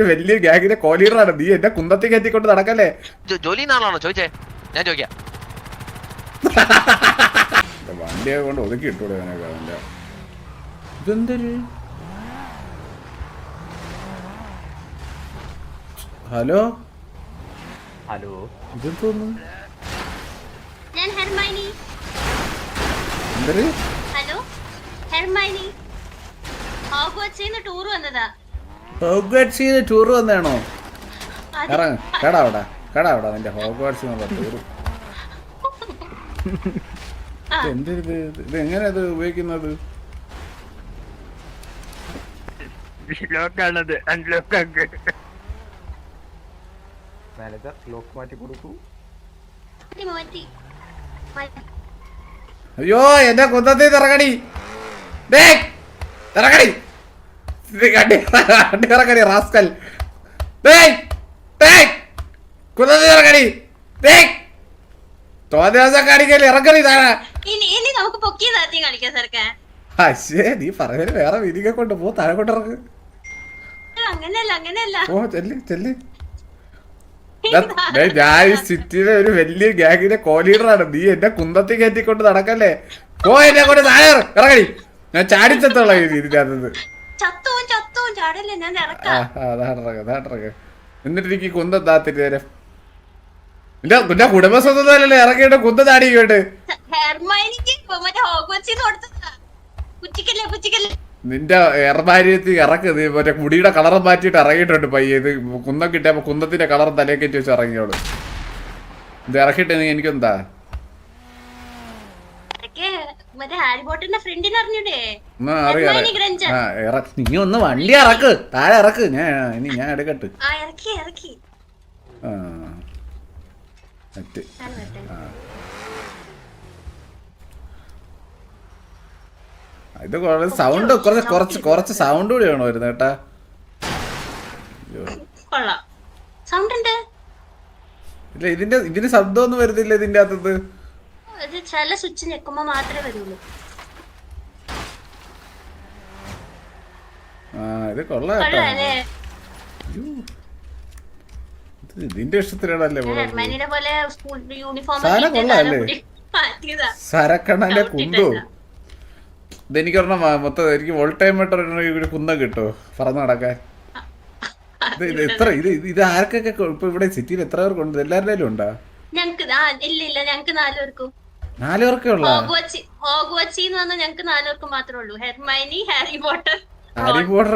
വലിയ ഗ്യാങ്ങിന്റെ കോലീഡറാണ് നീ. എന്നെ കുന്തത്തി കയറ്റിക്കൊണ്ട് നടക്കല്ലേ. ജോലി നാളാണോ ചോദിച്ചേ? ഞാൻ ചോദിക്കാം. വണ്ടിയെ കൊണ്ട് ഒതുക്കി ഇട്ടൂടെ അവനൊക്കെ. ഇതെന്തൊരു ഹലോ ഹലോ, ഇതെന്തോന്നു? ഞാൻ ഹെർമൈനി. എന്തൊരു ഹലോ ഹെർമൈനി. ഹോഗ്വാർട്സിന്ന് ടൂർ വന്നതാ. ഹോഗ്വാർട്സിന്ന് ടൂർ വന്നാണോ? അതെ. ഇറങ്ങ കേടാ അവിടെ നിന്റെ ഹോഗ്വാർട്സ് എന്നുള്ള ടൂർ. എന്തൊരു ഇത് എങ്ങനെയാ ഇത് ഉപയോഗിക്കുന്നത്? ലോക്കാണത്. അൺലോക്ക് മാനേജർ ലോക്ക് മാറ്റി കൊടുക്കൂ. മാറ്റി. അയ്യോ എന്റെ കുന്തത്തിൽ ഇറങ്ങടി. ഇറങ്ങടി ഇറങ്ങടി റാസ്കൽ. കുന്തത്തിൽ ഇറങ്ങടി. തോന്നിയാസം കാണിക്കല്ലേ ഇറങ്ങടി താഴെ. ഇനി നമുക്ക് പൊക്കിയ താത്തി കളിക്കാം സർക്കാർ. അശ്ശേ നീ പറഞ്ഞതിന് വേറെ വിധിക്കെ കൊണ്ട് പോ. താഴെ കൊണ്ട് ഇറങ്ങ്. അങ്ങനെയല്ല ഓ ചെല്ല്. ഞാൻ ഈ സിറ്റിയിലെ ഒരു വലിയ ഗ്യാങ്ങിന്റെ കോലീഡറാണ് നീ. എന്നെ കുന്തത്തിൽ കയറ്റിക്കൊണ്ട് നടക്കല്ലേ. പോ എന്നെ കൊണ്ട് താഴെ ഇറങ്ങടി. ഞാൻ ചാടിച്ചെത്തുള്ള ഇതിനകത്ത്. ചത്തവും ചാടല്ലേ ഞാൻ ഇറക്കാം. എന്നിട്ട് എനിക്ക് കുന്തം താത്തിട്ട് തരാം. നിന്റെ കുടുംബസ്വത്തല്ലേ ഇറങ്ങിയിട്ട് കുന്തം താടിക്കോട്ട്. ഹെർമൈനിക്ക് മറ്റേ ഹോഗ്വാർട്സിന്ന് കൊടുത്തതാ. പുച്ചിക്കല്ലേ. നിന്റെ എറമാര്യത്തിൽ ഇറക്ക്. നീ മറ്റേ മുടിയുടെ കളറും മാറ്റിയിട്ട് ഇറങ്ങിയിട്ടുണ്ട് പയ്യെ. ഇത് കുന്തം കിട്ടിയപ്പോ കുന്തത്തിന്റെ കളറും തലേക്കേറ്റി വെച്ച് ഇറങ്ങിയോളൂ. ഇത് ഇറക്കിയിട്ട് നീ എനിക്കെന്താ? മറ്റേ ഹാരി പോട്ടറിന്റെ ഫ്രണ്ടിനെ അറിഞ്ഞൂടെ? നീ ഒന്ന് വണ്ടി ഇറക്ക്. താഴെ ഇറക്ക്. ഞാൻ എടുക്കട്ട്. ഇറക്കി. ഇത് സൗണ്ട് കുറച്ച് സൗണ്ട് കൂടി വേണോ വരുന്നത് കേട്ടാ. ഇല്ല ഇതിന് ശബ്ദമൊന്നും വരുന്നില്ല ഇതിന്റെ അകത്ത്. ചില സ്വിച്ച് ഞെക്കുമ്പോ മാത്രമേ വരുള്ളൂ. ഇത് കൊള്ളാം. ഇതിന്റെ ഇഷ്ടത്തിലാണല്ലേ സാധനം കൊള്ളാല്ലേ. സരക്കണ്ണന്റെ കുന്തോ. ഇതെനിക്ക് പറഞ്ഞ മൊത്തം എനിക്ക് ഓൾ ടൈം ആയിട്ട് കുന്തം കിട്ടോ പറന്ന് നടക്കാൻ. ഇത് ആർക്കൊക്കെ ഇപ്പൊ ഇവിടെ സിറ്റിയിൽ എത്ര പേർക്കുണ്ട്? എല്ലാവരുടെ കയ്യിലും ഉണ്ടാ? ഞങ്ങക്ക് 4 പേർക്കേ ഉള്ള. ഞങ്ങക്ക് 4 പേർക്ക് മാത്രമേ ഉള്ളൂ. ഹെർമൈനി, ഹാരി പോട്ടർ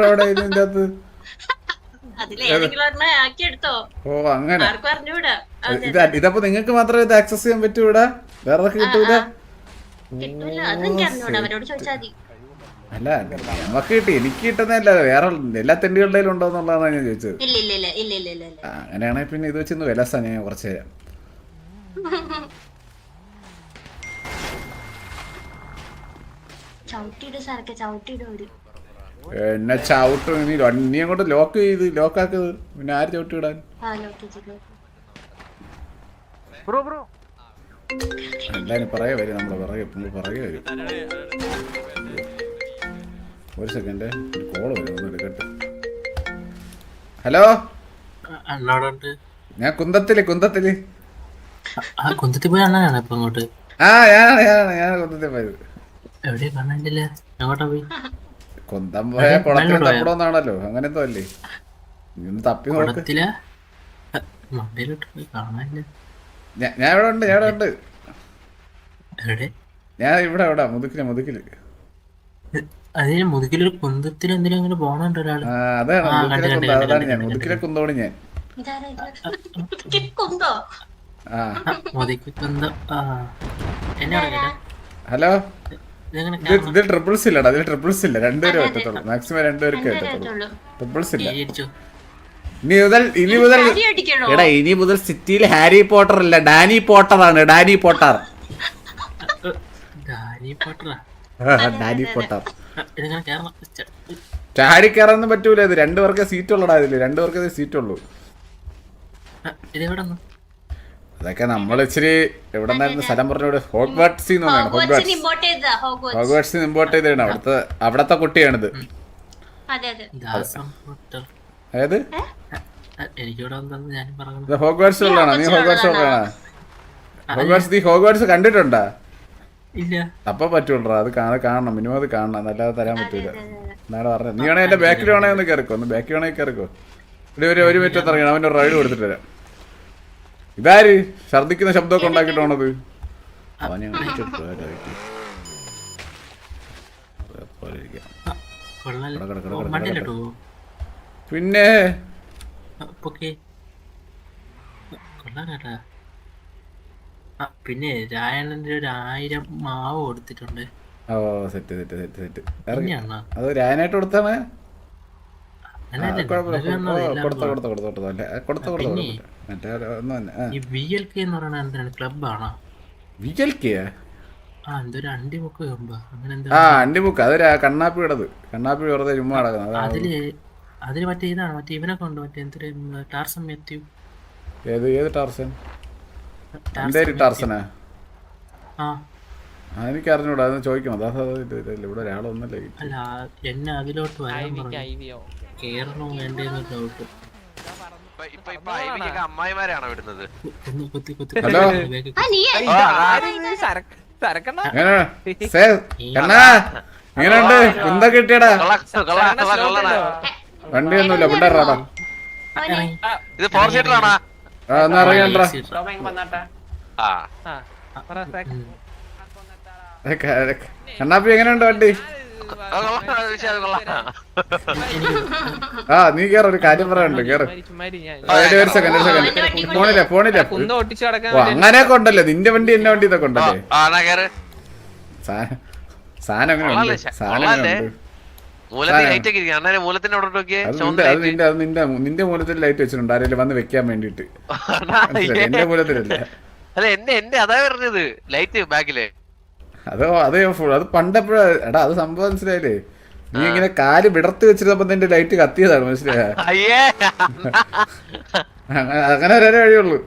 എവിടെ ഇതിന്റെ അകത്ത്? ഓ അങ്ങനെ. ഇതപ്പോ നിങ്ങക്ക് മാത്രമേ ഇത് ആക്സസ് ചെയ്യാൻ പറ്റൂ ഇവിടെ? വേറെ കിട്ടൂല? അല്ല നമുക്ക് കിട്ടി. എനിക്ക് കിട്ടുന്നല്ല. വേറെ എല്ലാ തെണ്ടികളുടെ ഉണ്ടോന്നുള്ളതാണ് ഞാൻ ചോദിച്ചത്. അങ്ങനെയാണെങ്കിൽ പിന്നെ ഇത് വെച്ച് വിലസാ. ഞാൻ കുറച്ച് തരാം. എന്നെ ചവിട്ടും. നീ അങ്ങോട്ട് ലോക്കാക്കത്. പിന്നെ ആര് ചവിട്ടി വിടാൻ? എല്ലാരും പറയാ വരും. നമ്മള് പറയ വരും. ഒരു സെക്കൻഡ് കോള് വരും. ഒന്ന് എടുക്കട്ടെ. ഹലോ ഞാൻ കുന്തത്തില് കുന്തത്തിൽ പോയി അണ്ണനാണ് ഇപ്പൊ അങ്ങോട്ട്. ഞാനാണ് കുന്തത്തിൽ പോയത്. എവിടെ കാണാനില്ല. അങ്ങോട്ടാ പോയി? കുന്തം പോയ കുളത്തിൽ തപ്പണമെന്നാണല്ലോ. അങ്ങനെ എന്തോ അല്ലേ? നീ ഒന്ന് തപ്പി നോക്ക്. മണ്ടയിലോട്ട് പോയി കാണാനില്ല. ഞാൻ ഇവിടെ ഉണ്ട്. ഞാൻ ഇവിടെ മുതുക്കില്. അതിന് മുതുകിലൊരു കുന്തത്തിൽ എന്തിനാ അങ്ങനെ പോണുണ്ട് ഒരാള്? അതാണ് ഞാൻ മുതുക്കിലെ കുന്തോണ് ഞാൻ. ഹലോ ഇതിൽ ട്രിപ്പിൾസ് ഇല്ലടാ. ഇതിൽ ട്രിപ്പിൾസ് ഇല്ല. 2 പേരെ പറ്റത്തുള്ളൂ. മാക്സിമം 2 പേർക്ക് പറ്റത്തുള്ളൂ. ട്രിപ്പിൾസ് ഇല്ല. ഇനി മുതൽ സിറ്റിയിൽ ഹാരി പോട്ടർ അല്ല ഡാനി പോട്ടറാണ്. Danny Potter. ചാടി കയറാനൊന്നും പറ്റൂല. ഇത് 2 പേർക്ക് സീറ്റ് ഉള്ളടാ. ഇതില് 2 പേർക്ക് സീറ്റ് ഉള്ളൂ. അതൊക്കെ നമ്മൾ ഇച്ചിരി എവിടെ നിന്നായിരുന്നു സ്ഥലം പറഞ്ഞോട്? ഹോഗ്വാർട്സിൽ നിന്നാണ്. ഹോഗ്വാർട്സിൽ ഇമ്പോർട്ട് ചെയ്താണ്. അവിടത്തെ കുട്ടിയാണിത്. ഏത് എനിക്കിവിടെ വന്നത് ഞാൻ പറഞ്ഞത് ഹോഗ്വാർട്സിലുള്ളതാണോ? നീ ഹോഗ്വാർട്സിലുള്ളതാണോ? ഹോഗ്വാർട്സ് നീ ഹോഗ്വാർട്സ് കണ്ടിട്ടുണ്ടാ? ഇല്ല. അപ്പൊ പറ്റൂടാ, അത് കാണണം, മിനിമം അത് കാണണം, അല്ലാതെ തരാൻ പറ്റൂല. എന്നാണ് പറഞ്ഞത്. നീ വേണേ എന്റെ ബാക്കിൽ വേണേ ഒന്ന് കയറിക്കോ, ഒന്ന് ബാക്കിൽ വേണേ കയറിക്കോ. ഇവിടെ ഒരു മിനിറ്റ് ഇറങ്ങണം, അവൻ്റെ റൈഡ് കൊടുത്തിട്ട് തരാം. ഇതാര് ഛർദിക്കുന്ന ശബ്ദമൊക്കെ ഉണ്ടാക്കിട്ടോണത്? പിന്നെ പിന്നെ രായണന്റെ 1000 മാവ് കൊടുത്തിട്ടുണ്ട്. ഓ സെറ്റ് സെറ്റ് സെറ്റ് സെറ്റ്. അത് രായനായിട്ട് കൊടുത്താണ്. അണ്ടിമുക്ക് അത് കണ്ണാപ്പിയുടേത്. കണ്ണാപ്പി വെറുതെ ചുമ്മാ നടക്കുന്നത്. അതില് മറ്റേ ഇതാണ്, മറ്റേ ഇവനൊക്കെ ഉണ്ട്, മറ്റേ എന്തൊരു ടാർസൻ മാത്യു. ഏത് ടാർസൻ? എന്തേലും ടാർസനാ? എനിക്ക് അറിഞ്ഞൂടാ, അതൊന്ന് ചോദിക്കണം. ഇവിടെ ഒരാളൊന്നല്ലേ. അല്ല എന്നെ അതിലോട്ട് വരാൻ കേറണോ വേണ്ടേന്ന് ഡൗട്ട്. അമ്മായിമാരാണോ വിടുന്നത്? ഹലോ എങ്ങനെയുണ്ട്? എന്താ കിട്ടിയടാ? വണ്ടിയൊന്നുമില്ല, പിണ്ടാറാടാ. ഇത് 4 സീറ്റർ ആണോ? എന്നാ അറിയണ്ടാ. കണ്ണാപ്പി എങ്ങനെയുണ്ട് വണ്ടി? നീ കേറ, ഒരു കാര്യം പറയാനുണ്ട്, കേറ്. ഒരു സെക്കൻഡ്. ഫോണില്ല. അങ്ങനെയൊക്കെ ഉണ്ടല്ലോ, നിന്റെ വണ്ടി എന്റെ വണ്ടി ഇതൊക്കെ ഉണ്ടല്ലേ. സാധനം എങ്ങനെയുണ്ട്? നിന്റെ മൂലത്തിൽ ലൈറ്റ് വെച്ചിട്ടുണ്ട്, ആരെങ്കിലും വന്ന് വെക്കാൻ വേണ്ടിട്ട്. എന്റെ മൂലത്തിലല്ലേ. അതാ പറഞ്ഞത് ലൈറ്റ് ബാക്കില്. അത് പണ്ടെപ്പോഴാ എടാ, അത് സംഭവം മനസ്സിലായില്ലേ? നീ ഇങ്ങനെ കാല് വിടർത്തി വെച്ചിരുന്നപ്പോ നിന്റെ ലൈറ്റ് കത്തിയതാണ്, മനസ്സിലായ? അങ്ങനെ ഒരേ വഴിയുള്ളൂ.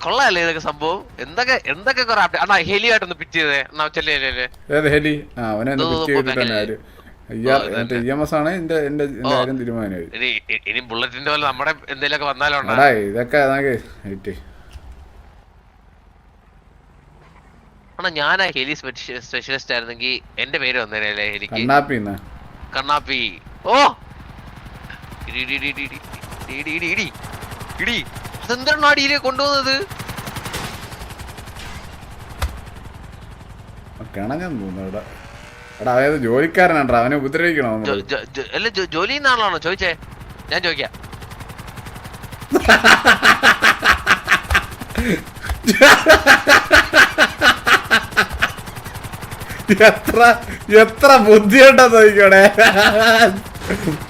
കൊള്ളാല്ലേ ഇതൊക്കെ സംഭവം? എന്തൊക്കെ ഹെലിയായിട്ടൊന്ന് പിറ്റ് ചെയ്തേ. ഹെലി അവനെ പിറ്റ് ചെയ്തിട്ടാണ് ആര് EMS ആണ് എന്റെ കാര്യം തീരുമാനമായി. ഇനി ബുള്ളറ്റിന്റെ പോലെ നമ്മുടെ എന്തെങ്കിലുമൊക്കെ വന്നാലോ ഇതൊക്കെ ഞാൻ ഹെലി സ്പെഷ്യലിസ്റ്റ് ആയിരുന്നെങ്കിൽ എന്റെ പേര് വന്നേനല്ലേ. എനിക്ക് കണ്ണാപ്പി. ഓ അതെന്താണ് അടിയിലേ കൊണ്ടുപോകുന്നത്? അതായത് ജോലിക്കാരനാണ്, അവനെ ഉപദ്രവിക്കണോ? അല്ല ജോലി ആളാണോ ചോദിച്ചേ? ഞാൻ ചോദിക്കാം. എത്ര ബുദ്ധിയുണ്ടോ നോക്കിക്കോടെ.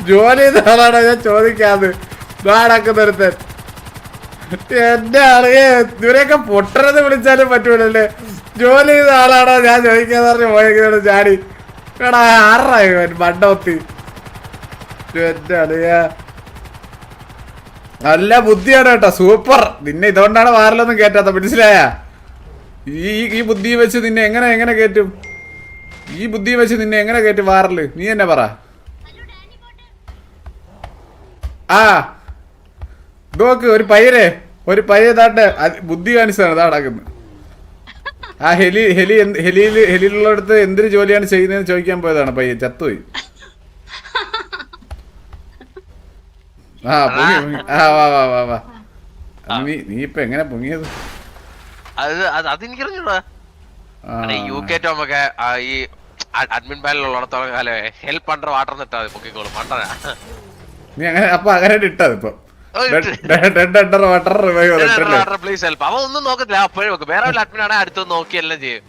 ജോലി ചെയ്ത ആളാണോ ഞാൻ ചോദിക്കാതെ നാടക്കുന്നൊരുത്തൻ. എന്റെ ആളുകെ ഇവരെയൊക്കെ പൊട്ടരെന്ന് വിളിച്ചാലും പറ്റൂലല്ലേ. ജോലി ചെയ്ത ആളാണോ ഞാൻ ചോദിക്കാന്ന് പറഞ്ഞ് പോയെങ്കിലാണ് ചാടി. എടാ ആറായി മണ്ടൊത്തി. എന്റെ ആളുക നല്ല ബുദ്ധിയാണ് കേട്ടോ, സൂപ്പർ. നിന്നെ ഇതുകൊണ്ടാണ് വാറിലൊന്നും കേറ്റാത്ത, മനസ്സിലായ? ഈ ബുദ്ധി വെച്ച് നിന്നെ എങ്ങനെ കേറ്റും? ഈ ബുദ്ധി വെച്ച് നിന്നെ എങ്ങനെ കേറ്റും വാറില്? നീ തന്നെ പറ. നോക്ക്, ഒരു പയ്യതാട്ടെ ബുദ്ധി കാണിച്ചതാണ് ഇതാ നടക്കുന്നത്. ആ ഹെലിയിലുള്ളടത്ത് എന്തൊരു ജോലിയാണ് ചെയ്യുന്നതെന്ന് ചോദിക്കാൻ പോയതാണ് പയ്യൻ, ചത്തുപോയി. വാ. നീ ഇപ്പൊ എങ്ങനെ പൊങ്ങിയത്? അതെനിക്കറിഞ്ഞൂടാ. UK ടോമൊക്കെ ഈ അഡ്മിൻ പാനലുള്ളിടത്തോളം കാലം ഹെൽപ്പ് അണ്ടർ വാട്ടർ നിട്ടാ പൊക്കിക്കോളും. മണ്ടനാ നീ അങ്ങനെ ഇട്ടത് ഇപ്പൊ ഒന്നും നോക്കത്തില്ല. അപ്പോഴും വേറെ ഒരു അഡ്മിനാണ് അടുത്തൊന്ന് നോക്കി എല്ലാം ചെയ്യും.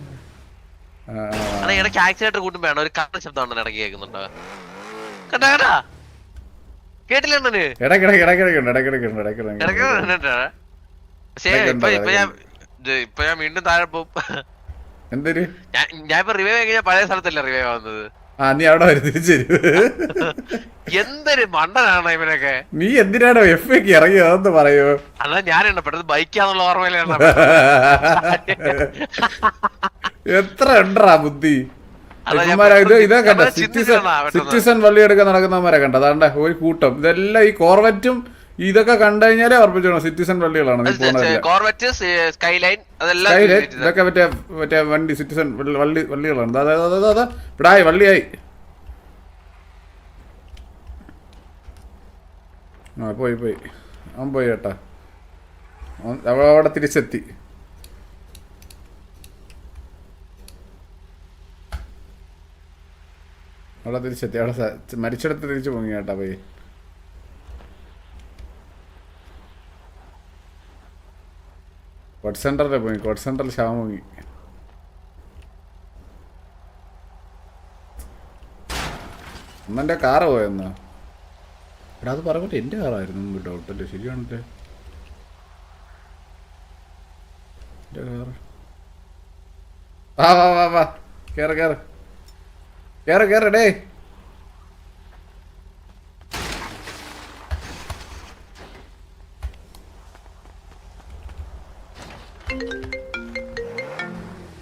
ഇടയ്ക്ക് ആക്സിഡന്റ് കൂട്ടും വേണം. ഒരു കണ്ണ ശബ്ദമാണ് ഇടയ്ക്ക് കേൾക്കുന്നുണ്ടോ? കേട്ടാ കേട്ടില്ല? പക്ഷേ ഇപ്പൊ ഞാൻ വീണ്ടും താഴെ പോവും. ഞാൻ ഇപ്പൊ റിവൈവ് കഴിഞ്ഞാൽ പഴയ സ്ഥലത്തല്ലേ റിവൈവ് ആവുന്നത്. നീ അവിടെ വരും, തിരിച്ചു. എന്തൊരു മണ്ടനാണ് ഇവനൊക്കെ. നീ എന്തിനാണോ FA ഇറങ്ങിയോ അതൊന്ന് പറയോ? അതാ ഞാൻ പെട്ടെന്ന് ബൈക്കാന്നുള്ള ഓർമ്മയിലാണ്. എത്ര ഉണ്ടാ ബുദ്ധി? ഇവന്മാരെ ഇതേ കണ്ട സിറ്റിസൺ വള്ളി എടുക്കാൻ നടക്കുന്നവന്മാരെ കണ്ട അതാണ്ട് ഒരു കൂട്ടം ഇതെല്ലാം ഈ കോർവറ്റും ഇതൊക്കെ കണ്ടു കഴിഞ്ഞാലേ ഉറപ്പിച്ചോണം സിറ്റിസൺ വള്ളികളാണ് ഇതൊക്കെ മറ്റേ വണ്ടി സിറ്റിസൺ വള്ളികളാണ് അതാ ഇവിടായി വള്ളിയായി. ആ പോയി അവൻ പോയി കേട്ടാ, അവിടെ തിരിച്ചെത്തി. അവിടെ മരിച്ചിടത്ത് തിരിച്ചു പോങ്ങി കേട്ടാ പോയി. കോട്ട് സെന്ററിൽ പോയി, കോട്ട് സെന്ററിൽ ശവം പോങ്ങി. അന്നെൻ്റെ കാറ് പോയെന്നാ എടാ, അത് പറഞ്ഞിട്ട് എൻ്റെ കാറായിരുന്നു ഡൗട്ടല്ലേ, ശരിയാണല്ലേ എൻ്റെ കാറ്. വാ കേറ് ഡേ.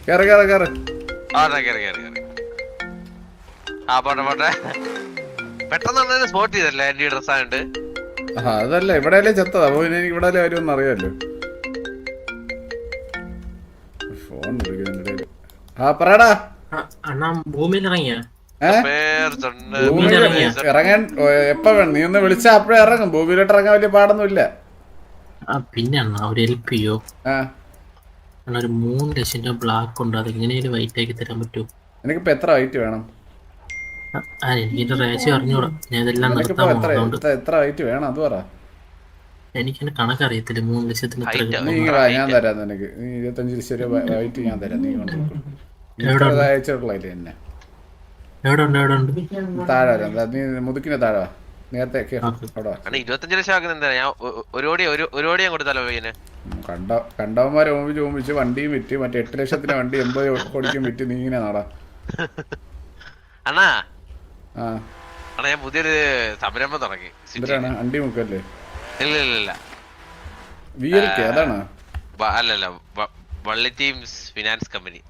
കേറ് പെട്ടെന്ന് സ്പോട്ട് ചെയ്തല്ലേ എന്റെ ഡ്രസ് ആയിട്ട്. അതല്ല ഇവിടെയല്ലേ ചത്തതാ, അപ്പൊ പിന്നെ എനിക്ക് ഇവിടെ വരുമെന്ന് അറിയാലോ. ഫോൺ വിളിക്കുന്നുണ്ട്. ആ പറയടാ. ഇറങ്ങാൻ എപ്പ വേണം, നീ ഒന്ന് വിളിച്ചാ അപ്പഴേ ഇറങ്ങും. ഭൂമിയിലോട്ട് ഇറങ്ങാൻ വലിയ പാടൊന്നും ഇല്ല. പിന്നെ ഒരു ഹെൽപ്പ് ചെയ്യോ? ഒരു 3 ലക്ഷം രൂപ ബ്ലാക്ക് ഉണ്ട്, അത് എങ്ങനെയാലും വൈറ്റ് ആക്കി തരാൻ പറ്റുമോ? എനിക്കിപ്പോ എത്ര വൈറ്റ് വേണം? എനിക്ക് റേഷ്യോ അറിഞ്ഞൂടാ, ഞാൻ ഇതെല്ലാം നിർത്താൻ പോകുന്നുണ്ട്. എത്ര വൈറ്റ് വേണം അത് പറ. എനിക്കെന്നെ കണക്കറിയത്തില്ല. 3 ലക്ഷത്തിന് ഞാൻ തരാം നിനക്ക്. നീ 25 ലക്ഷം രൂപ വൈറ്റ് ഞാൻ തരാം. നീ അയച്ചിട്ടുള്ളതല്ലേ എന്നെ. താഴെ വരാം, നീ മുതുക്കിനെ താഴെ നേരത്തെ 25 ലക്ഷം ഞാൻ ഒരു കൊടുത്താലോ? കണ്ടവന്മാരെ ഓമിച്ച് വണ്ടിയും വിറ്റ്, മറ്റേ 8 ലക്ഷത്തിന് വണ്ടി 80 കോടിക്കും വിറ്റ്. നീ ഇങ്ങനെ നാടാ അണ്ണാ. ഞാൻ പുതിയൊരു സംരംഭം തുടങ്ങി. അണ്ടി മുക്കല്ലേ? ഇല്ല അതാണ്. അല്ലല്ല, വള്ളി ടീംസ് ഫിനാൻസ് കമ്പനി.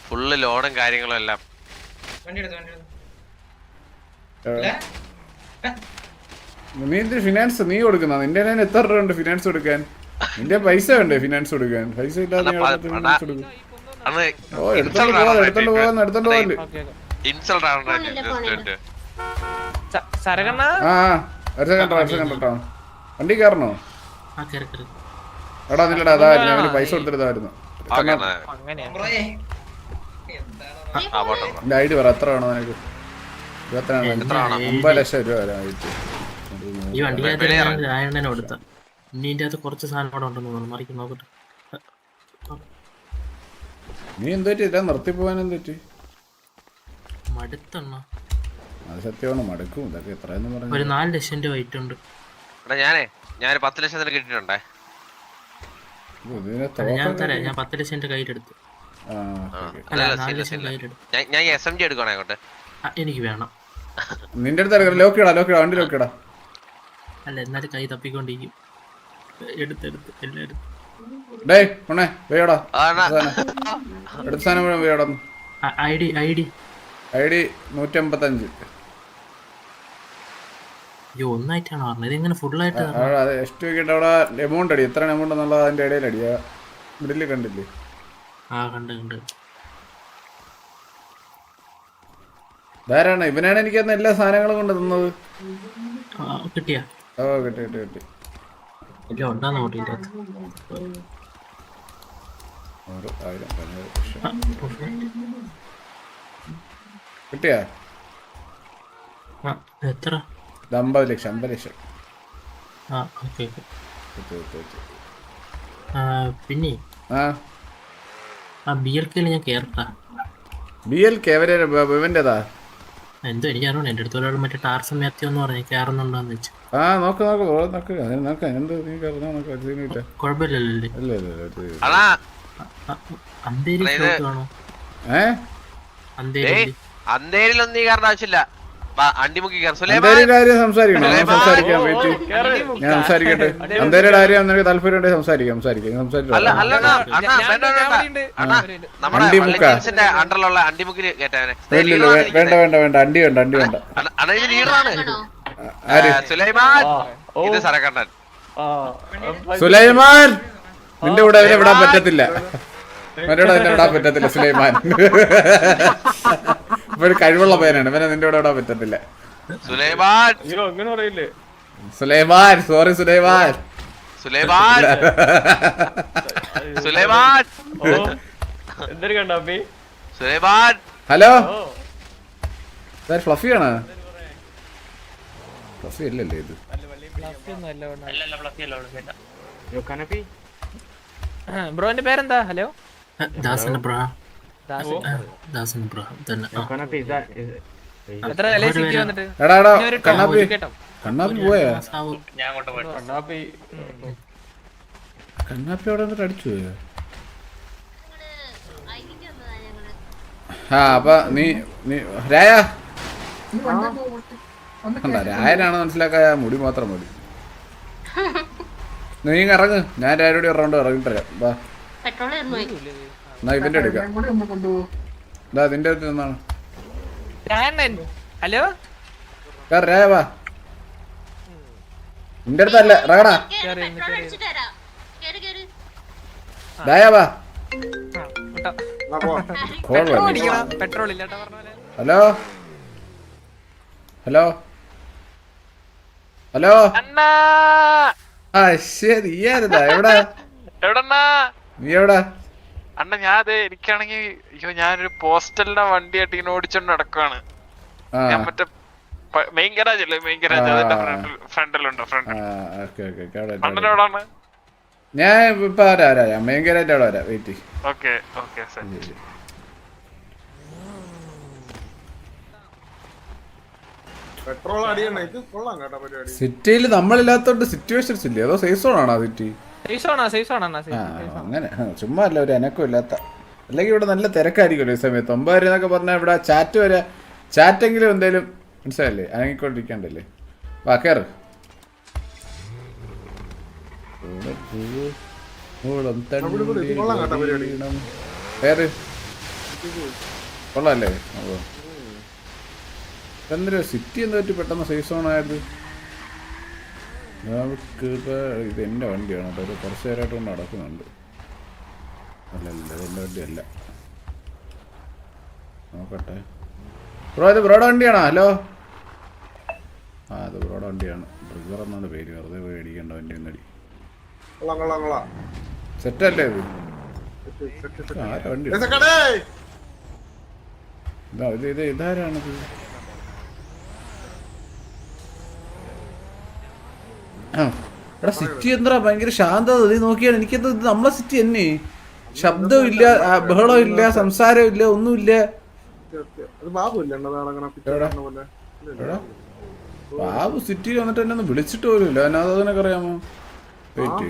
ഫുള്ള് ലോണും കാര്യങ്ങളും എല്ലാം. നീ എന്ത് ഫിനാൻസ് നീ കൊടുക്കുന്ന? നിന്റെ എത്ര രൂപ ഉണ്ട് ഫിനാൻസ് കൊടുക്കാൻ? നിന്റെ പൈസ വേണ്ടേ ഫിനാൻസ് കൊടുക്കാൻ? പൈസ ഇല്ലാതെ എടുത്തോണ്ട് പോകല്ലേ. വണ്ടി കയറണോ? എടാ നില്ലടാ, അതായിരുന്നു പൈസ കൊടുത്തിരുന്നായിരുന്നു. എന്റെ ഐഡി പറ, എത്ര വേണോ നിനക്ക്? 9 ലക്ഷം രൂപ വരാനായിട്ട്. ഈ വണ്ടിക്കകത്ത് കൊടുത്ത ഇന്നിന്റെ അകത്ത് കുറച്ച് സാധനം കൂടെ ഉണ്ടെന്ന് തോന്നുന്നു, മറിക്ക് നോക്കട്ടെ. നീ എന്തുപറ്റി ഇല്ല നിർത്തിപ്പോവാൻ? എന്തുപറ്റി? മടുത്തെണ്ണ. അത് സത്യമാണ്, മടുക്കും. ഇതൊക്കെ എത്രയെന്ന് പറഞ്ഞു. ഒരു 4 ലക്ഷം രൂപ വൈറ്റ് ഉണ്ട്. ഞാൻ 10 ലക്ഷത്തിന് കിട്ടിയിട്ടുണ്ടേ. ഞാൻ തരാം, ഞാൻ 10 ലക്ഷം കയ്യിലെടുത്തു. ഞാൻ SMG എടുക്കണേ അങ്ങോട്ട്. എനിക്ക് വേണം. നിന്റെ അടുത്ത് ലോക്കിടാ വണ്ടി ലോക്കിടാ. അല്ല എന്നാലും കൈ തപ്പിക്കൊണ്ടിരിക്കും. എടുത്ത് എല്ലാരും ഐഡി 155. അയ്യോ ഒന്നായിട്ടാണ് പറഞ്ഞത്, ഇങ്ങനെ ഫുള്ളായിട്ട് എമൗണ്ട് അടി. എത്ര എമൗണ്ട് എന്നുള്ളത് അതിന്റെ ഇടയിൽ അടിയാ. മിഡില് കണ്ടില്ലേ? കണ്ട്. ധാരാണ് ഇവനാണ് എനിക്ക് അന്ന് എല്ലാ സാധനങ്ങളും കൊണ്ട് തന്നത്. കിട്ടിയാ? കിട്ടി. ഉണ്ടാന്ന് നോട്ടിന്റെ കിട്ടിയാ? എത്ര? 50 ലക്ഷം. 50 ലക്ഷം. പിന്നെ BLK ഞാൻ കേറട്ടാ? BLK ഇവന്റേതാ? എന്തോ എനിക്കറിയണം. എന്റെ അടുത്ത് ഒരാൾ മറ്റേ ടാർസം മാത്യു എന്ന് പറഞ്ഞു കേറുന്നുണ്ടോന്ന് വെച്ചു. നോക്ക്. കുഴപ്പമില്ലല്ലേ? അന്തേരി കാണോ? അന്തേരിലൊന്നും നീ കാരണം ആവശ്യമില്ല. അണ്ടിമുക്കി കയറി അന്തേരിയുടെ കാര്യം സംസാരിക്കണം. സംസാരിക്കാം വീട്ടിൽ ഞാൻ സംസാരിക്കട്ടെ. അന്തേരിയുടെ കാര്യം നിനക്ക് താല്പര്യം ഉണ്ടെങ്കിൽ സംസാരിക്കാം. അണ്ടറിലുള്ള അണ്ടിമുക്കിൽ കയറ്റാനെ. വേണ്ട വേണ്ട വേണ്ട അണ്ടി വേണ്ട അണ്ടി വേണ്ട. സുലൈമാൻ ഇത് സരക്കണ്ണൻ. സുലൈമാൻ നിന്റെ കൂടെ അവരെ വിടാൻ പറ്റത്തില്ല. അവരോട് നിന്നെ വിടാൻ പറ്റത്തില്ല സുലൈമാൻ. ഇപ്പൊ കഴിവുള്ള പയ്യനാണ് ഇവനെ നിന്റെ കൂടെ വിടാൻ പറ്റത്തില്ല. സുലൈമാൻ സുലൈമാൻ സോറി സുലൈമാൻ. സുലൈമാൻ സുലൈമാൻ സുലൈമാൻ. ഹലോ ഫ്ലഫിയാണ്. ഫ്ലഫി അല്ലല്ലേ ഇത്? ബ്രോന്റെ പേരെന്താ? Hello Dasan bro. തന്നെ. എത്ര LIC വന്നിട്ട്? എടാ എടാ കണ്ണാപ്പി കണ്ണാപ്പി പോയാ? കണ്ണാപ്പി അവിടെ വന്നിട്ട് അടിച്ചു പോയോ? ആ അപ്പൊ നീ രായ രായനാണ് മനസ്സിലാക്കാ. മുടി മാത്രം മതി. നീ ഇറങ്ങ്. ഞാൻ രായോട് റൗണ്ട് ഇറങ്ങിട്ടരാം. വാ എന്നാ ഇവന്റെ എടുക്കാം. ഇതാ നിന്റെ അടുത്ത് നിന്നാണ്. ഹലോ രായ വാ. നിന്റെ അടുത്തല്ല ഇറങ്ങടാ. രായ വാ. പെട്രോൾ ഇല്ലാട്ടോ പറഞ്ഞ പോലെ. Hello hello hello. ആ ശരി നീയായിരുന്നാ? എവിടാ നീ? എവിടാ അണ്ണ? എനിക്കാണെങ്കിൽ ഞാനൊരു പോസ്റ്റലിന്റെ വണ്ടിയായിട്ട് ഇങ്ങനെ ഓടിച്ചോണ്ട് നടക്കുവാണ്. ഞാൻ മറ്റേ മെയിൻ ഗരാജ് അല്ലേ? മെയിൻ ഗരാജ് അതിന്റെ ഫ്രണ്ടിലുണ്ടോ? അണ്ണനോടാണ് ഞാൻ ഇപ്പൊ വരാം. മെയിൻ ഗേറ്റ് അവിടെ വരാം. വെയിറ്റ്. Okay okay sir. സിറ്റിയിൽ നമ്മളില്ലാത്തോണ്ട് സിറ്റുവേഷൻസ് ഇല്ലേ? അതോ സേഫ് സോൺ ആണോ സിറ്റി? അങ്ങനെ ചുമ്മാ അല്ല ഒരു അനക്കം ഇല്ലാത്ത. അല്ലെങ്കിൽ ഇവിടെ നല്ല തിരക്കായിരിക്കുമല്ലോ ഈ സമയത്ത്. 9 എന്നൊക്കെ പറഞ്ഞാൽ ഇവിടെ ചാറ്റ് വരെ ചാറ്റെങ്കിലും എന്തേലും മനസ്സിലല്ലേ അനങ്ങിക്കൊണ്ടിരിക്കണ്ടല്ലേ. വാ കേറ്. പേര് കൊള്ളാല്ലേ? എന്തൊരു സിറ്റി എന്താ പറ്റി പെട്ടെന്ന് സേഫ് സോൺ ആയത്? ഇത് എൻ്റെ വണ്ടിയാണ് കേട്ടോ. ഒരു കുറച്ച് നേരമായിട്ട് കൊണ്ട് നടക്കുന്നുണ്ട്. അല്ലല്ല ഇതെൻ്റെ വണ്ടിയല്ല. നോക്കട്ടെ. ബ്രോ ഇത് ബ്രോയുടെ വണ്ടിയാണോ? ഹലോ ആ അത് ബ്രോയുടെ വണ്ടിയാണ്. ട്രിഗർ എന്നാണ് പേര്. വെറുതെ പോയി അടിക്കേണ്ട വണ്ടി ഒന്നടി. സെറ്റല്ലേ ഇത്? ആരാ വണ്ടി? ഇതാരാണിത്? ആ എടാ സിറ്റി എന്താ ഭയങ്കര ശാന്തത. നീ നോക്കിയാണ് എനിക്കത് നമ്മളെ സിറ്റി തന്നെ. ശബ്ദവും ഇല്ല, ബഹളവും ഇല്ല, സംസാരം ഇല്ല, ഒന്നുമില്ല. ബാബു സിറ്റിയിൽ വന്നിട്ട് എന്നെ ഒന്ന് വിളിച്ചിട്ട് പോലും ഇല്ല. അതിനകത്ത് അറിയാമോ? വെയിറ്റ്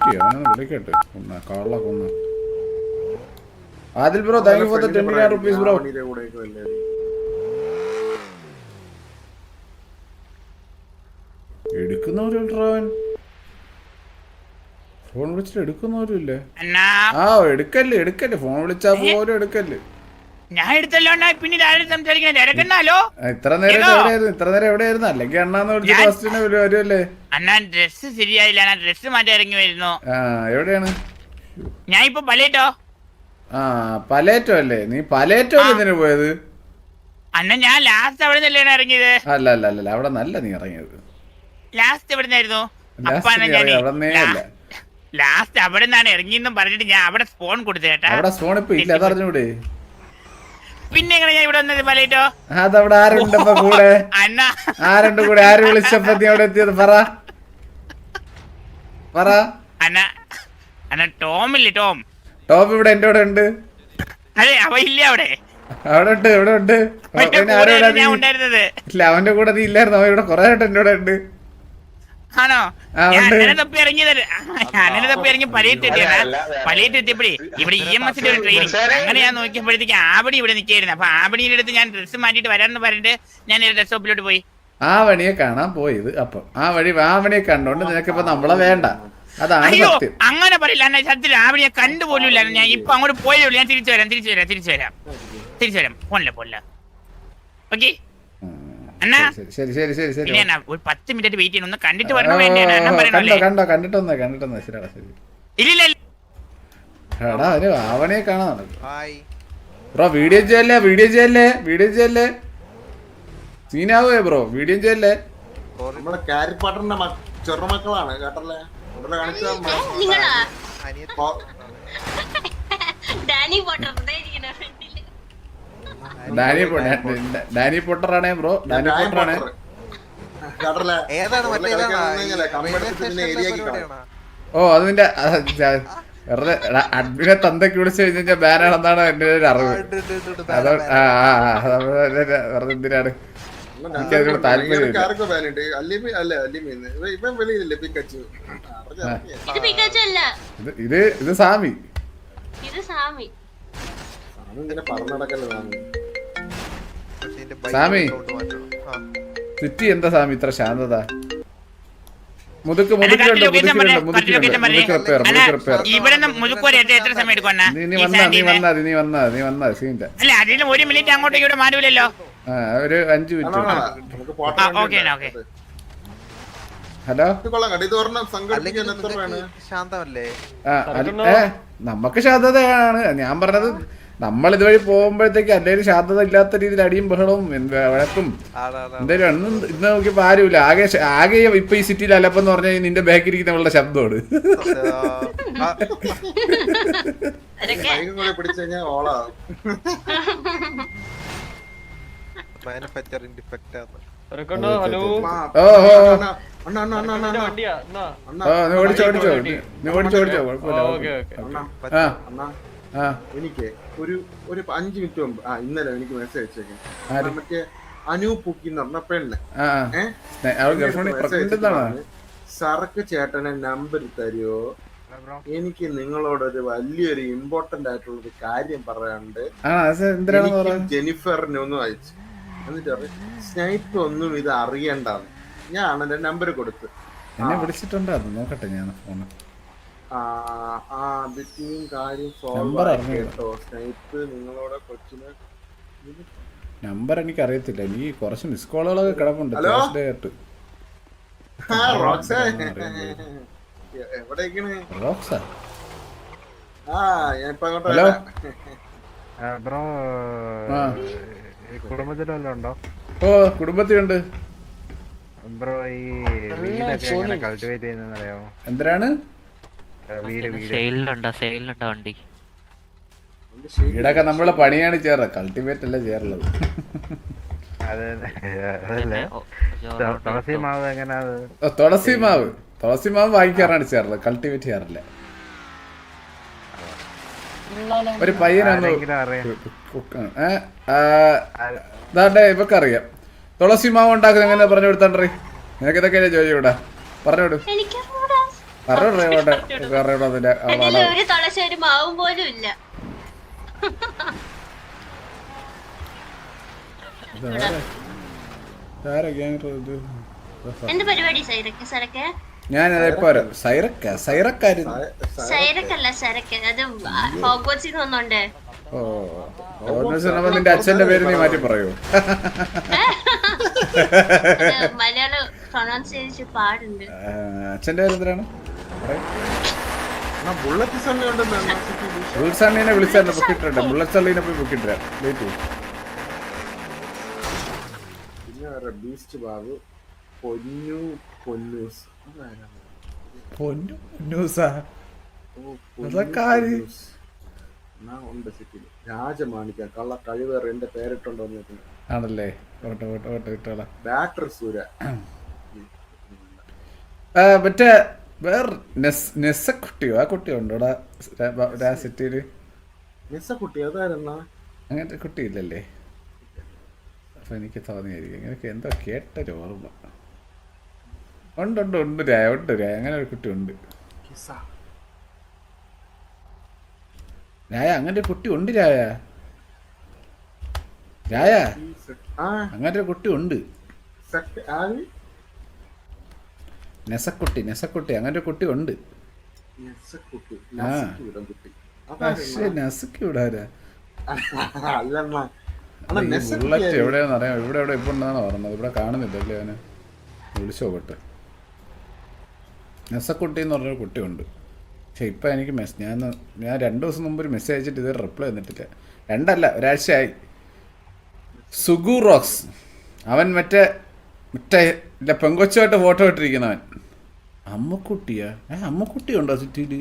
ചെയ്യാം. അവനൊന്ന് വിളിക്കട്ടെ. കാള കൊന്ന Adil bro thank you for the 20 rupees bro. എടുക്കുന്നവരുണ്ടാവൻ. ഫോൺ വിളിച്ചിട്ട് എടുക്കുന്നവരും ഇല്ലേ? ആ എടുക്കല്ലേ. ഫോൺ വിളിച്ചാ പോലും എടുക്കല്ലേ. ഞാൻ എടുത്തല്ലോ. പിന്നെ സംസാരിക്കണോ? ഇത്ര നേരം എവിടെയായിരുന്നു? അല്ലെങ്കിൽ അണ്ണാന്ന് വിളിച്ചിട്ട് ഫസ്റ്റിനെ വരുമല്ലേ? അണ്ണാ ഡ്രസ് ശരിയായില്ല. ഡ്രസ് മാറ്റി ഇറങ്ങി വരുന്നു. ആ എവിടെയാണ്? ഞാൻ ഇപ്പൊ പലേറ്റോ. ആ പലേറ്റോ അല്ലേ? നീ പലേറ്റോ എന്തിനു പോയത്? അണ്ണ ഞാൻ ലാസ്റ്റ് അവിടെ നിന്നല്ലേ ഇറങ്ങിയത്? അല്ല അവിടെ നല്ല നീ ഇറങ്ങിയത്. ലാസ്റ്റ് എവിടെ നിന്നായിരുന്നു? ലാസ്റ്റ് അവിടെ നിന്നാണ് ഇറങ്ങിയെന്നും പറഞ്ഞിട്ട് ഞാൻ അവിടെ സ്പോൺ കൊടുത്തു കേട്ടാ. അവിടെ സ്പോൺ ഇപ്പൊ ഇല്ല, അതറിഞ്ഞൂടെ? പിന്നെ എങ്ങനെ ഞാൻ ഇവിടെ വന്നത് പലേറ്റോ? അതവിടെ ആരുണ്ടപ്പോ കൂടെ? അണ്ണ ആരുണ്ട് കൂടെ? ആര് വിളിച്ചപ്പോ നീ അവിടെ എത്തിയത്? പറ. അണ്ണ ടോം ഇല്ലേ? ടോം ഇവിടെ എന്റെ കൂടെ ഉണ്ട്. അതെ അവ ഇല്ലേ അവിടെ? ഇവിടെ ഉണ്ട്. ഇല്ല അവന്റെ കൂടെ നീ ഇല്ലായിരുന്നു. അവൻ ഇവിടെ കൊറേ ആയിട്ട് എന്റെ കൂടെ ഉണ്ട്. ആണോ ആ, ഞാൻ ഉണ്ട്. അണ്ണനെ തപ്പി ഇറങ്ങിയത് അണ്ണനെ തപ്പി ഇറങ്ങി പലയിട്ട് എത്തിയപ്പോഴേ ഇവിടെ EMS ഒരു ട്രെയിനിങ് അങ്ങനെ ഞാൻ നോക്കിയപ്പോഴത്തേക്ക് ആവണി ഇവിടെ നിൽക്കായിരുന്നു. അപ്പൊ ആവണിയുടെ അടുത്ത് ഞാൻ ഡ്രസ്സ് മാറ്റിയിട്ട് വരാമെന്ന് പറഞ്ഞിട്ട് ഞാൻ ഡ്രസ് ഷോപ്പിലോട്ട് പോയി. ആ വഴിയെ കാണാൻ പോയത്. അപ്പം ആ വഴിയെ കണ്ടോണ്ട് നിനക്കിപ്പോ നമ്മളെ വേണ്ട. അതാണ് അയ്യോ സത്യം. അങ്ങനെ പറയില്ല അണ്ണ, സത്യത്തിൽ ആവണിയെ കണ്ടുപോലും ഇല്ല. ഞാൻ ഇപ്പൊ അങ്ങോട്ട് പോയേ ഉള്ളൂ. ഞാൻ തിരിച്ചു വരാം. പോണില്ല ഓക്കെ അണ്ണാ. ശരി പിന്നെ അണ്ണാ ഒരു 10 മിനിറ്റ് വെയിറ്റ് ചെയ്യണം, ഒന്ന് കണ്ടിട്ട് വരണോ വേണ്ടിയാണ് അണ്ണൻ പറയണല്ലേ. കണ്ടിട്ടൊന്ന് ശരിയാ ശരി. ഇല്ലില്ല എടാ ഒരു ആവണിയെ കാണാൻ ബ്രോ. വീഡിയോ ചെയ്യല്ലേ സീനാവേ ബ്രോ. വീഡിയോ ചെയ്യല്ലേ. നമ്മളെ കാരിപ്പാട്ടന്റെ ചെറുമക്കളാണ് കേട്ടല്ലേ. ഇവിടെ കാണിച്ചാ നിങ്ങളാ ഡാനി പോട്ടർ ഡാനി പോട്ടറാണേ ബ്രോ. ഡാനി പോട്ടറാണേ. കേട്ടല്ലേ. ഏതാണ് മറ്റേ ഓ അത് നിന്റെ വെറുതെ അഡ്മിനെ തന്തയ്ക്ക് വിളിച്ചു കഴിഞ്ഞാൽ ബാനാണെന്നാണ് എന്റെ ഒരു അറിവ്. അതോ വെറുതെ എന്തിനാണ് എനിക്കതിനോട് താല്പര്യമില്ല. ഇവൻ വെളിയിലല്ലേ പിക്കച്ചു. ഇത് പിക്കാച്ചു അല്ല, ഇത് സാമി. ഇത് സാമി. ഇങ്ങനെ പറഞ്ഞു നടക്കല്ലേ സാമി ചുറ്റി എന്താ സാമി ഇത്ര ശാന്തത? മുതുക്കുണ്ട്. ഇവിടെ മുതുക്കൂർ എത്ര സമയം എടുക്കും അണ്ണാ? നീ വന്നാ സീൻ്റെ. അല്ല അതിൽ 1 മിനിറ്റ് അങ്ങോട്ടേക്ക് ഇവിടെ മാറൂലല്ലോ. ഒരു 5 മിനിറ്റ്. ഹലോ ശാന്തമല്ലേ? നമുക്ക് ശാന്തതയാണ് ഞാൻ പറഞ്ഞത്. നമ്മൾ ഇതുവഴി പോകുമ്പോഴത്തേക്ക് അല്ലെങ്കിൽ ശാന്തത ഇല്ലാത്ത രീതിയിൽ അടിയും ബഹളവും വഴക്കും എന്തായാലും ഇന്ന് നോക്കിയപ്പോ ആരുമില്ല. ആകെ ഇപ്പൊ ഈ സിറ്റിയിൽ അലപ്പെന്ന് പറഞ്ഞാൽ നിന്റെ ബാക്കിരിക്കുന്നവളുടെ ശബ്ദമാണ്. പിടിച്ചു കഴിഞ്ഞാൽ ഓളാ. എനിക്ക് ഒരു 5 മിനിറ്റ് മുമ്പ് ഇന്നലെ എനിക്ക് മെസ്സേജ് അയച്ചേക്കാം. മറ്റേ അനൂപുക്കി എന്ന് പറഞ്ഞ പെണ്ണ് സറക്ക് ചേട്ടനെ നമ്പർ തരുമോ? എനിക്ക് നിങ്ങളോടൊരു വലിയൊരു ഇമ്പോർട്ടന്റ് ആയിട്ടുള്ള ഒരു കാര്യം പറയാനുണ്ട്. ജെനിഫറിനൊന്നും അയച്ചു. എന്നിട്ട് സ്നൈപ്പ് ഒന്നും ഇത് അറിയണ്ടെന്ന്. ഞാൻ എന്റെ നമ്പർ കൊടുത്ത് എന്നെ വിളിച്ചിട്ടുണ്ടായിരുന്നു. നോക്കട്ടെ ഞാൻ ഫോണ്. കാര്യം സോൾവ് കേട്ടോ. സ്നൈപ്പ് നിങ്ങളോട് കൊച്ചിന് നമ്പർ എനിക്ക് അറിയത്തില്ല. നീ കുറച്ച് മിസ് കോളുകളൊക്കെ കിടപ്പുണ്ട്. എവിടേക്കാണ് റോക്സാ? ഞാൻ ഇപ്പൊ അങ്ങോട്ട് ഹലോ ബ്രോ, കുടുംബത്തിലെല്ലാം ഉണ്ടോ? ഓ കുടുംബത്തിലുണ്ട് ബ്രോ. ഈ വീടൊക്കെ എങ്ങനെ കൾട്ടിവേറ്റ് ചെയ്യുന്നതെന്ന് അറിയാമോ? എന്തിനാണ് സെയിലുണ്ടോ വണ്ടി? വീടൊക്കെ നമ്മള് പണിയാണ് ചെയ്യാറ്, കൾട്ടിവേറ്റ് അല്ല ചെയ്യാറുള്ളത്. തുളസി മാവ് എങ്ങനെ? തുളസി മാവ് വാങ്ങിക്കാറാണ് ചെയ്യാറുള്ളത്, കൾട്ടിവേറ്റ് ചെയ്യാറില്ല. ഒരു പയ്യനൊന്ന് ഇവക്ക് അറിയാം തുളസി മാവ് ഉണ്ടാക്കുന്നത് എങ്ങനെ പറഞ്ഞു കൊടുത്താണ്ടേ. നിനക്ക് ഇതൊക്കെ ജോലി കൂടാ പറഞ്ഞോടു. തുളസി ഒരു മാവും പോലും ഇല്ല. എന്ത് പരിപാടി സൈറക്ക്? ഞാനതിപ്പോ സൈറക്കായിരുന്നു. സൈറക്കല്ല സരക്ക്, അത് ഹോഗ്വാർട്സിൽ വന്നോണ്ടേ. നിന്റെ അച്ഛന്റെ പേര് നീ മാറ്റി പറയൂ. മലയാളം പ്രൊനൗൺസിയേഷൻ പാടുണ്ട്. അച്ഛന്റെ പേര് എന്തിനാണ്? ബുള്ളറ്റ് സണ്ണിനെ വിളിച്ചായിരുന്നു, ബുക്കിട്ടുണ്ട്. ബുള്ളറ്റ് സണ്ണിനെ പോയി ബുക്കിട്ടാ. പിന്നെ ബീസ്റ്റ് ബാബു, പൊന്നു പൊന്നൂസ്, രാജമാണിക്ക കള്ള കഴിവേറെ എന്റെ പേരിട്ടുണ്ടോ ആണല്ലേ? ബാറ്റർ സൂര്യ. മറ്റേ വേറെ നെസ്സക്കുട്ടിയോ ആ കുട്ടിയോ ഉണ്ടോടാ സിറ്റിയില്? നെസ്സക്കുട്ടി അതായിരുന്നാ? അങ്ങനത്തെ കുട്ടിയില്ലല്ലേ? അപ്പൊ എനിക്ക് തോന്നിയായിരിക്കും ഇങ്ങനെയൊക്കെ എന്തോ കേട്ടൊരു ഓർമ്മ. ഉണ്ട് ഉണ്ട് ഉണ്ട് രായ ഉണ്ട് രായ അങ്ങനെ ഒരു കുട്ടി ഉണ്ട് രായ അങ്ങനെ ഒരു കുട്ടി ഉണ്ട് രായ രായ അങ്ങനെ ഒരു കുട്ടി ഉണ്ട് നെസക്കുട്ടി നെസക്കുട്ടി അങ്ങനെ ഒരു കുട്ടി ഉണ്ട് നെസക്ക് വിടാരാ ബുള്ളറ്റ് എവിടെയാന്ന് അറിയാം ഇവിടെ എവിടെ ഇപ്പൊ ഉണ്ടെന്നാണ് പറഞ്ഞത് ഇവിടെ കാണുന്നില്ലല്ലേ അവനെ വിളിച്ചു പോകട്ടെ നെസക്കുട്ടി എന്ന് പറഞ്ഞൊരു കുട്ടിയുണ്ട് പക്ഷെ ഇപ്പൊ എനിക്ക് ഞാൻ 2 ദിവസം മുമ്പ് ഒരു മെസ്സേജ് അയച്ചിട്ട് ഇതുവരെ റിപ്ലൈ തന്നിട്ടില്ല 2 അല്ല ഒരാഴ്ചയായി സുഗു റോക്സ് അവൻ മറ്റേ ഇല്ല പെങ്കൊച്ചുമായിട്ട് ഫോട്ടോ ഇട്ടിരിക്കുന്നവൻ അമ്മക്കുട്ടിയാ അമ്മക്കുട്ടി ഉണ്ടോ സിറ്റിയില്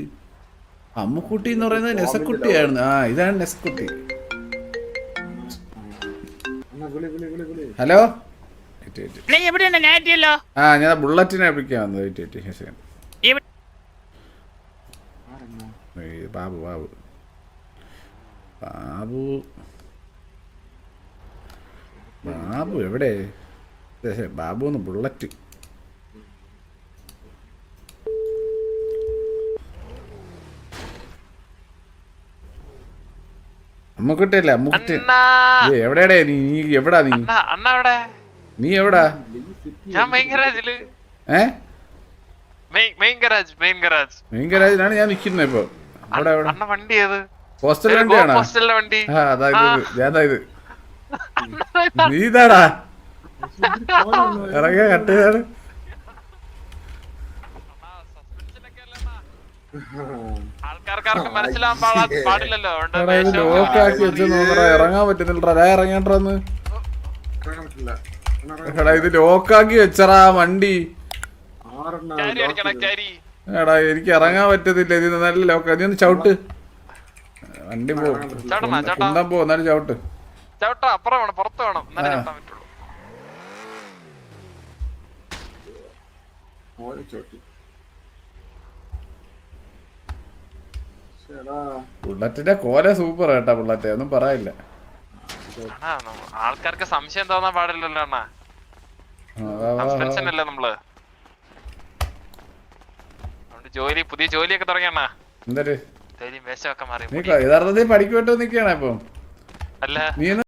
അമ്മക്കുട്ടി എന്ന് പറയുന്നത് നെസക്കുട്ടിയായിരുന്നു ഇതാണ് നെസക്കുട്ടി ഹലോ എവിടെയാണ് ഞാറ്റിയല്ലോ ഞാൻ ബുള്ളറ്റിനെ വിളിക്കാൻ വന്നത് ബാബു ബാബു ബാബു ബാബു എവിടെ ബാബു ഒന്ന് ബുള്ളറ്റ് അമ്മക്കുട്ടിയല്ലേ അമ്മക്കുട്ടി എവിടെയാടേ നീ എവിടാ നീ നീ എവിടാ മെയിൻ ഗരാജിലാണ് ഞാൻ നിക്കുന്നത് ഇപ്പൊ അവിടെ ഹോസ്റ്റൽ വണ്ടിയാണോ അതായത് നീ ഇതാടാ ഇറങ്ങിയ കട്ടയാണ് ലോക്കാക്കി വെച്ച് നോക്കറ ഇറങ്ങാൻ പറ്റുന്നില്ലടാ ഇറങ്ങേണ്ടന്ന് എടാ ഇത് ലോക്കാക്കി വെച്ചറാ വണ്ടി എടാ എനിക്ക് ഇറങ്ങാൻ പറ്റത്തില്ല ഇത് നല്ല ലോക്ക നീ ഒന്ന് ചവിട്ട് വണ്ടി കുന്തം പോ എന്നാലും ചവിട്ട് ബുള്ളറ്റിന്റെ കോല സൂപ്പർ കേട്ടാ ബുള്ളറ്റ് ഒന്നും പറയില്ല ആൾക്കാർക്ക് സംശയം തോന്നാൻ പാടില്ലല്ലോ അണ്ണാ സസ്പെൻഷൻ അല്ലേ നമ്മള് ജോലി പുതിയ ജോലിയൊക്കെ തുടങ്ങിയണ്ണാ എന്തൊരു വേഷമൊക്കെ മാറി യഥാർത്ഥത്തിൽ പഠിക്കുവാട്ടോ നിക്കാണ് ഇപ്പം അല്ല നീ